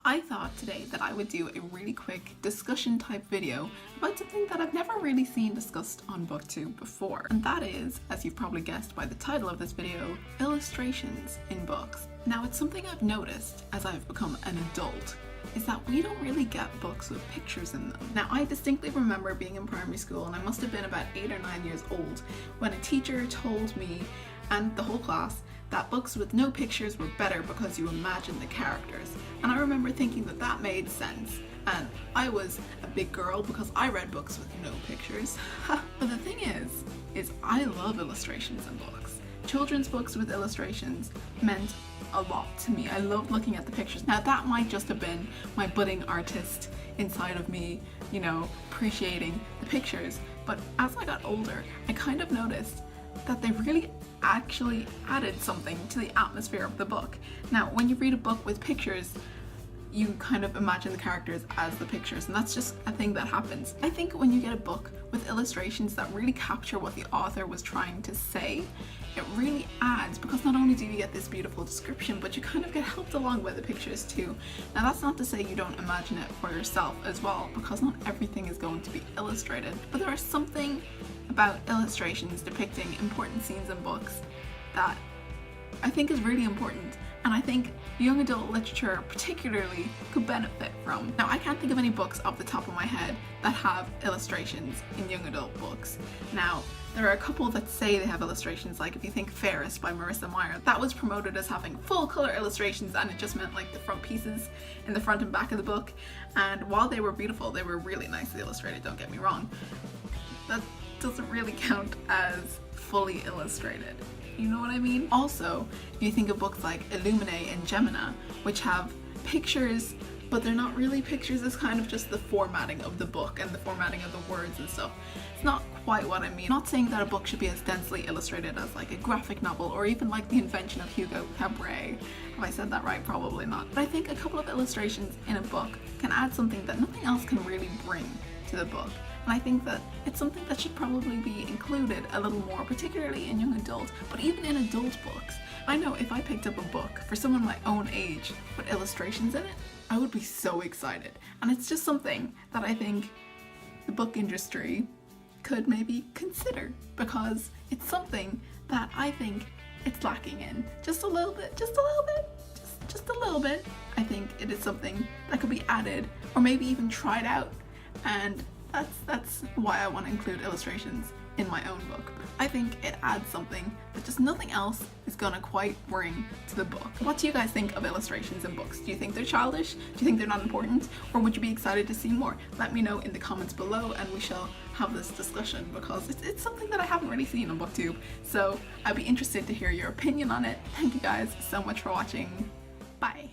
I thought today that I would do a really quick discussion type video about something that I've never really seen discussed on BookTube before. And that is, as you've probably guessed by the title of this video, illustrations in books. Now it's something I've noticed as I've become an adult, is that we don't really get books with pictures in them. Now I distinctly remember being in primary school, and I must have been about 8 or 9 years old, when a teacher told me and the whole class that books with no pictures were better because you imagined the characters. And I remember thinking that that made sense. And I was a big girl because I read books with no pictures. But the thing is I love illustrations in books. Children's books with illustrations meant a lot to me. I loved looking at the pictures. Now that might just have been my budding artist inside of me, you know, appreciating the pictures. But as I got older, I kind of noticed that they really actually added something to the atmosphere of the book. Now, when you read a book with pictures, you kind of imagine the characters as the pictures, and that's just a thing that happens. I think when you get a book with illustrations that really capture what the author was trying to say, it really adds, because not only do you get this beautiful description, but you kind of get helped along by the pictures too. Now that's not to say you don't imagine it for yourself as well, because not everything is going to be illustrated, but there is something about illustrations depicting important scenes in books that I think is really important, and I think young adult literature particularly could benefit from. Now I can't think of any books off the top of my head that have illustrations in young adult books. Now there are a couple that say they have illustrations, like if you think Ferris by Marissa Meyer, that was promoted as having full color illustrations, and it just meant like the front pieces in the front and back of the book, and while they were beautiful, they were really nicely illustrated, don't get me wrong. That doesn't really count as fully illustrated. You know what I mean? Also, if you think of books like e.m.m.a.f.a.g.a.n and Gemina, which have pictures, but they're not really pictures, it's kind of just the formatting of the book and the formatting of the words and stuff. It's not quite what I mean. I'm not saying that a book should be as densely illustrated as like a graphic novel, or even like The Invention of Hugo Cabret. Have I said that right? Probably not. But I think a couple of illustrations in a book can add something that nothing else can really bring to the book. And I think that it's something that should probably be included a little more, particularly in young adult, but even in adult books. I know if I picked up a book for someone my own age with illustrations in it, I would be so excited. And it's just something that I think the book industry could maybe consider, because it's something that I think it's lacking in. Just a little bit, just a little bit, just a little bit. I think it is something that could be added, or maybe even tried out, and that's why I want to include illustrations in my own book. I think it adds something that just nothing else is gonna quite bring to the book. What do you guys think of illustrations in books? Do you think they're childish? Do you think they're not important? Or would you be excited to see more? Let me know in the comments below, and we shall have this discussion, because it's something that I haven't really seen on BookTube. So I'd be interested to hear your opinion on it. Thank you guys so much for watching. Bye.